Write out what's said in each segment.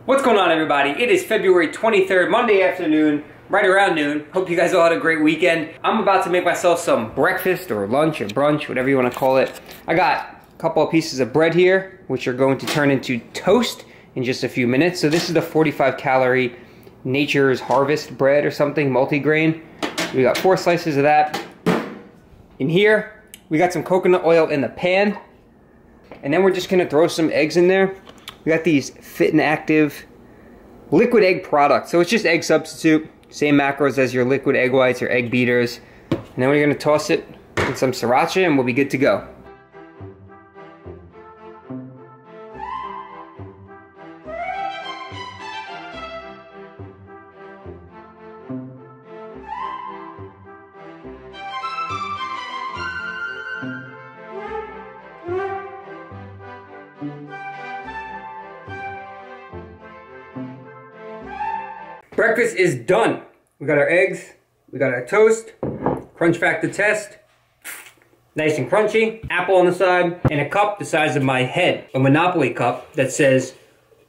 What's going on, everybody? It is February 23rd, Monday afternoon, right around noon. Hope you guys all had a great weekend. I'm about to make myself some breakfast or lunch or brunch, whatever you want to call it. I got a couple of pieces of bread here, which are going to turn into toast in just a few minutes. So this is the 45 calorie Nature's Harvest bread or something, multi-grain. We got 4 slices of that. In here, we got some coconut oil in the pan. And then we're just gonna throw some eggs in there. We got these Fit and Active liquid egg products. So it's just egg substitute, same macros as your liquid egg whites or egg beaters. And then we're gonna toss it in some sriracha and we'll be good to go. Breakfast is done. We got our eggs, we got our toast, crunch factor test, nice and crunchy, apple on the side, and a cup the size of my head, a Monopoly cup that says,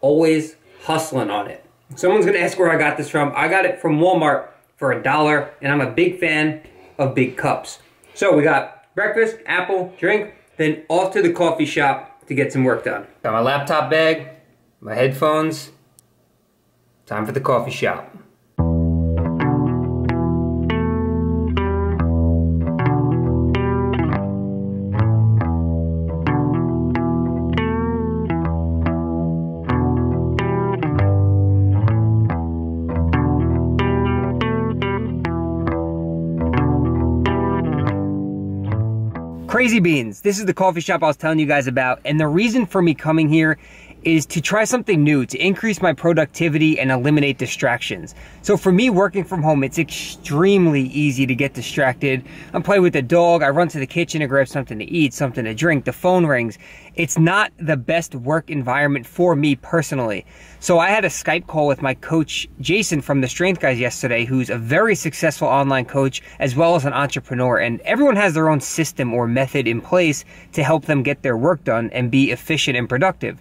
always hustlin' on it. Someone's gonna ask where I got this from. I got it from Walmart for $1, and I'm a big fan of big cups. So we got breakfast, apple, drink, then off to the coffee shop to get some work done. Got my laptop bag, my headphones. Time for the coffee shop. Crazy Beans. This is the coffee shop I was telling you guys about, and the reason for me coming here is to try something new, to increase my productivity and eliminate distractions. So for me, working from home, it's extremely easy to get distracted. I'm playing with the dog, I run to the kitchen to grab something to eat, something to drink, the phone rings. It's not the best work environment for me personally. So I had a Skype call with my coach, Jason from the Strength Guys yesterday, who's a very successful online coach, as well as an entrepreneur. And everyone has their own system or method in place to help them get their work done and be efficient and productive.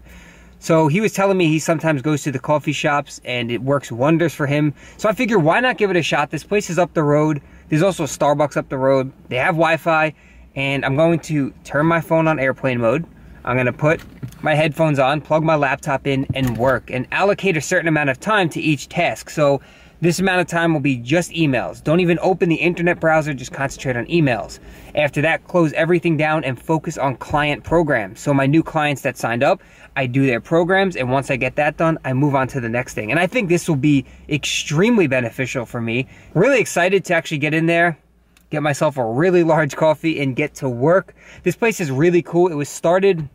So he was telling me he sometimes goes to the coffee shops and it works wonders for him. So I figured, why not give it a shot? This place is up the road. There's also a Starbucks up the road. They have Wi-Fi, and I'm going to turn my phone on airplane mode. I'm gonna put my headphones on, plug my laptop in, and work, and allocate a certain amount of time to each task. So this amount of time will be just emails. Don't even open the internet browser, just concentrate on emails. After that, close everything down and focus on client programs. So my new clients that signed up, I do their programs, and once I get that done, I move on to the next thing. And I think this will be extremely beneficial for me. Really excited to actually get in there, get myself a really large coffee, and get to work. This place is really cool. It was started,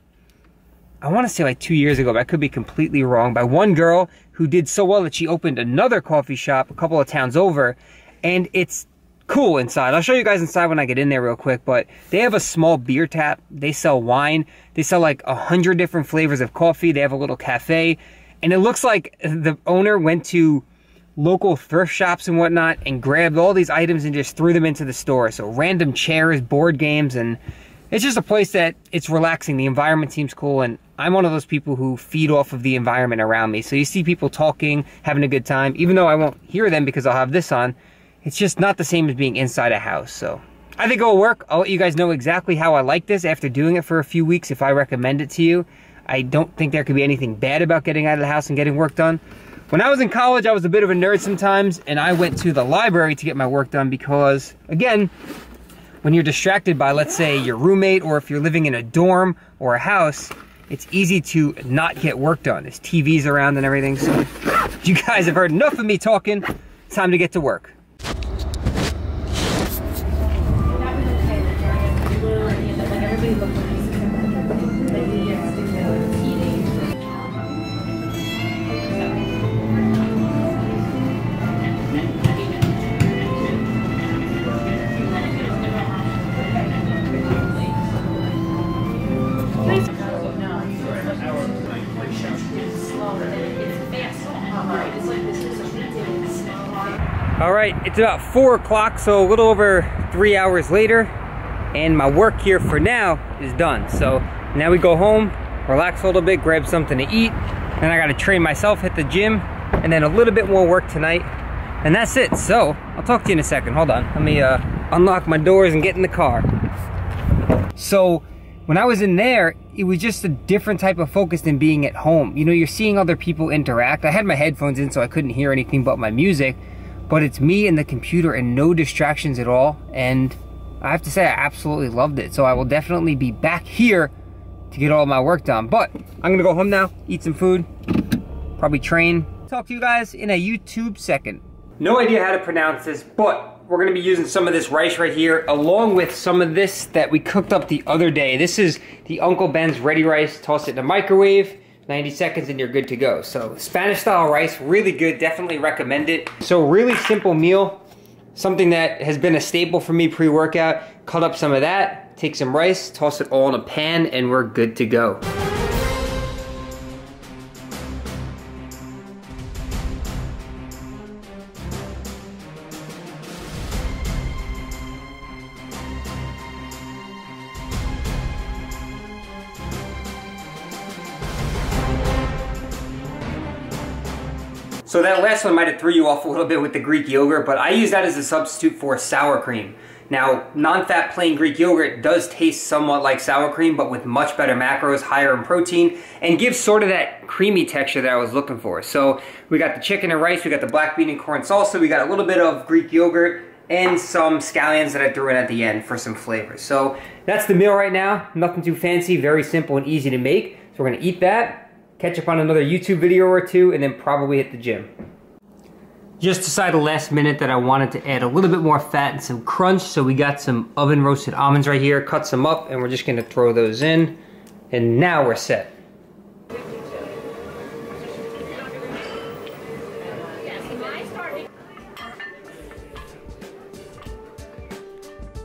I want to say like 2 years ago, but I could be completely wrong, by one girl who did so well that she opened another coffee shop a couple of towns over, and it's cool inside. I'll show you guys inside when I get in there real quick, but they have a small beer tap. They sell wine. They sell like 100 different flavors of coffee. They have a little cafe, and it looks like the owner went to local thrift shops and whatnot and grabbed all these items and just threw them into the store. So random chairs, board games, and it's just a place that it's relaxing. The environment seems cool, and I'm one of those people who feed off of the environment around me. So you see people talking, having a good time, even though I won't hear them because I'll have this on. It's just not the same as being inside a house. So I think it'll work. I'll let you guys know exactly how I like this after doing it for a few weeks, if I recommend it to you. I don't think there could be anything bad about getting out of the house and getting work done. When I was in college, I was a bit of a nerd sometimes, and I went to the library to get my work done because, again, when you're distracted by, let's say, your roommate, or if you're living in a dorm or a house, it's easy to not get work done. There's TVs around and everything. So you guys have heard enough of me talking. It's time to get to work. All right, it's about 4 o'clock, so a little over 3 hours later, and my work here for now is done. So now we go home, relax a little bit, grab something to eat, Then I gotta train myself, hit the gym, and then a little bit more work tonight. And that's it. So, I'll talk to you in a second. Hold on. Let me unlock my doors and get in the car. So, when I was in there, it was just a different type of focus than being at home. You know, you're seeing other people interact. I had my headphones in so I couldn't hear anything but my music. But it's me and the computer and no distractions at all. And I have to say, I absolutely loved it. So I will definitely be back here to get all my work done. But I'm gonna go home now, eat some food, probably train. Talk to you guys in a YouTube second. No idea how to pronounce this, but we're gonna be using some of this rice right here, along with some of this that we cooked up the other day. This is the Uncle Ben's ready rice. Toss it in the microwave, 90 seconds and you're good to go. So Spanish style rice, really good, definitely recommend it. So really simple meal, something that has been a staple for me pre-workout. Cut up some of that, take some rice, toss it all in a pan, and we're good to go. So that last one might have threw you off a little bit with the Greek yogurt, but I use that as a substitute for sour cream. Now, non-fat plain Greek yogurt does taste somewhat like sour cream, but with much better macros, higher in protein, and gives sort of that creamy texture that I was looking for. So we got the chicken and rice, we got the black bean and corn salsa, we got a little bit of Greek yogurt, and some scallions that I threw in at the end for some flavor. So that's the meal right now. Nothing too fancy, very simple and easy to make. So we're gonna eat that, catch up on another YouTube video or two, and then probably hit the gym. Just decided last minute that I wanted to add a little bit more fat and some crunch, so we got some oven roasted almonds right here, cut some up, and we're just gonna throw those in, and now we're set.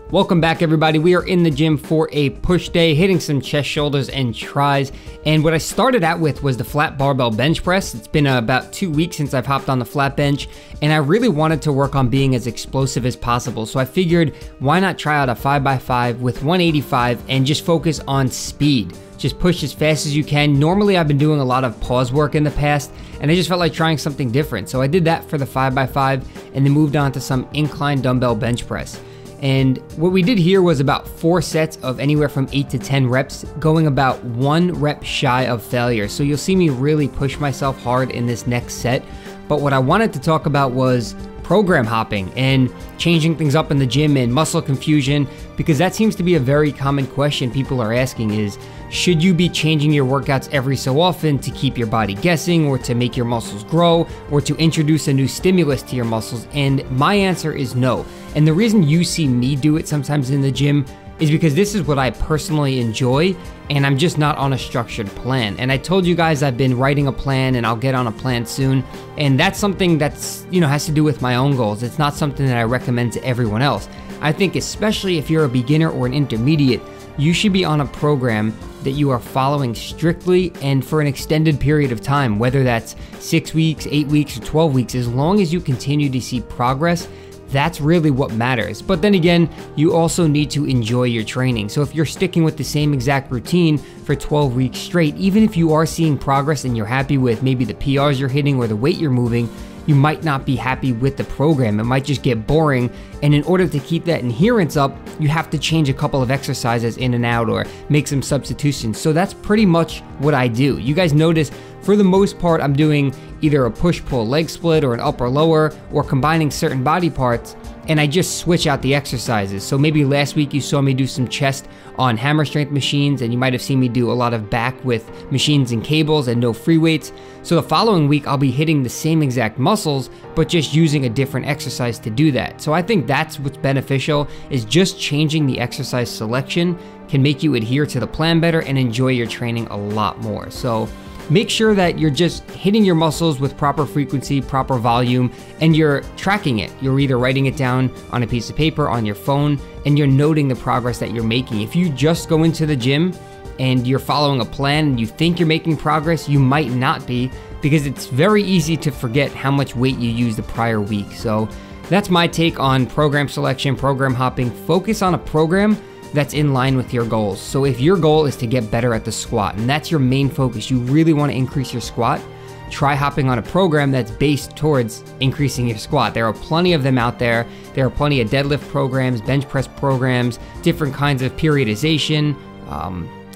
Welcome back, everybody. We are in the gym for a push day, hitting some chest, shoulders, and tris. And what I started out with was the flat barbell bench press. It's been about 2 weeks since I've hopped on the flat bench, and I really wanted to work on being as explosive as possible. So I figured, why not try out a 5x5 with 185 and just focus on speed. Just push as fast as you can. Normally, I've been doing a lot of pause work in the past, and I just felt like trying something different. So I did that for the 5x5 and then moved on to some incline dumbbell bench press. And what we did here was about 4 sets of anywhere from 8 to 10 reps, going about 1 rep shy of failure. So you'll see me really push myself hard in this next set. But what I wanted to talk about was program hopping and changing things up in the gym and muscle confusion, because that seems to be a very common question people are asking is, should you be changing your workouts every so often to keep your body guessing, or to make your muscles grow, or to introduce a new stimulus to your muscles? And my answer is no. And the reason you see me do it sometimes in the gym is because this is what I personally enjoy, and I'm just not on a structured plan. And I told you guys I've been writing a plan, and I'll get on a plan soon. And that's something that's, has to do with my own goals. It's not something that I recommend to everyone else. I think especially if you're a beginner or an intermediate, you should be on a program that you are following strictly and for an extended period of time, whether that's 6 weeks, 8 weeks, or 12 weeks. As long as you continue to see progress, that's really what matters. But then again, you also need to enjoy your training. So if you're sticking with the same exact routine for 12 weeks straight, even if you are seeing progress and you're happy with maybe the PRs you're hitting or the weight you're moving, you might not be happy with the program. It might just get boring. And in order to keep that adherence up, you have to change a couple of exercises in and out or make some substitutions. So that's pretty much what I do. You guys notice, for the most part, I'm doing either a push-pull leg split or an upper lower, or combining certain body parts, and I just switch out the exercises. So maybe last week you saw me do some chest on hammer strength machines, and you might have seen me do a lot of back with machines and cables and no free weights. So the following week I'll be hitting the same exact muscles, but just using a different exercise to do that. So I think that's what's beneficial, is just changing the exercise selection can make you adhere to the plan better and enjoy your training a lot more. So make sure that you're just hitting your muscles with proper frequency, proper volume, and you're tracking it. You're either writing it down on a piece of paper, on your phone, and you're noting the progress that you're making. If you just go into the gym and you're following a plan and you think you're making progress, you might not be, because it's very easy to forget how much weight you used the prior week. So that's my take on program selection, program hopping. Focus on a program that's in line with your goals. So if your goal is to get better at the squat, and that's your main focus, you really want to increase your squat, try hopping on a program that's based towards increasing your squat. There are plenty of them out there. There are plenty of deadlift programs, bench press programs, different kinds of periodization,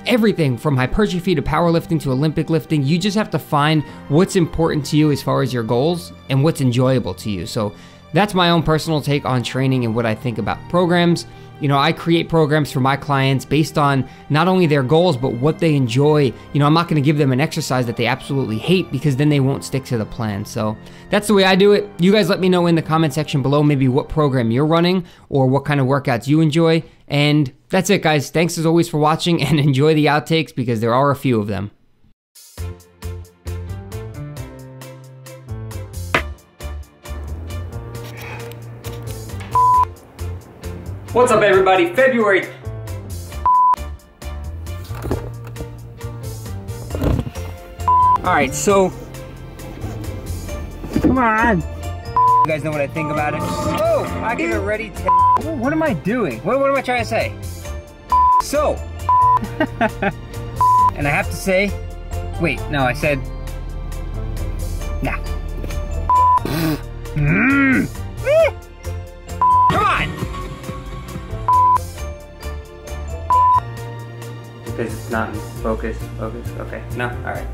everything from hypertrophy to powerlifting to Olympic lifting. You just have to find what's important to you as far as your goals and what's enjoyable to you. So that's my own personal take on training and what I think about programs. You know, I create programs for my clients based on not only their goals, but what they enjoy. You know, I'm not going to give them an exercise that they absolutely hate, because then they won't stick to the plan. So that's the way I do it. You guys let me know in the comment section below maybe what program you're running or what kind of workouts you enjoy. And that's it, guys. Thanks as always for watching, and enjoy the outtakes because there are a few of them. What's up, everybody? February. Alright, so come on. You guys know what I think about it. Oh, I get it ready to. What am I doing? What am I trying to say? So, and I have to say, wait, no, I said, nah. Come on! Because it's not in focus, okay, no, all right.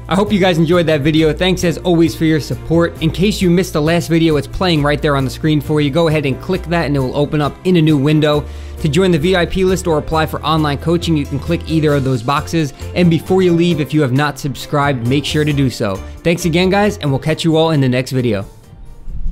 I hope you guys enjoyed that video. Thanks as always for your support. In case you missed the last video, it's playing right there on the screen for you. Go ahead and click that and it will open up in a new window. To join the VIP list or apply for online coaching, you can click either of those boxes. And before you leave, if you have not subscribed, make sure to do so. Thanks again, guys, and we'll catch you all in the next video.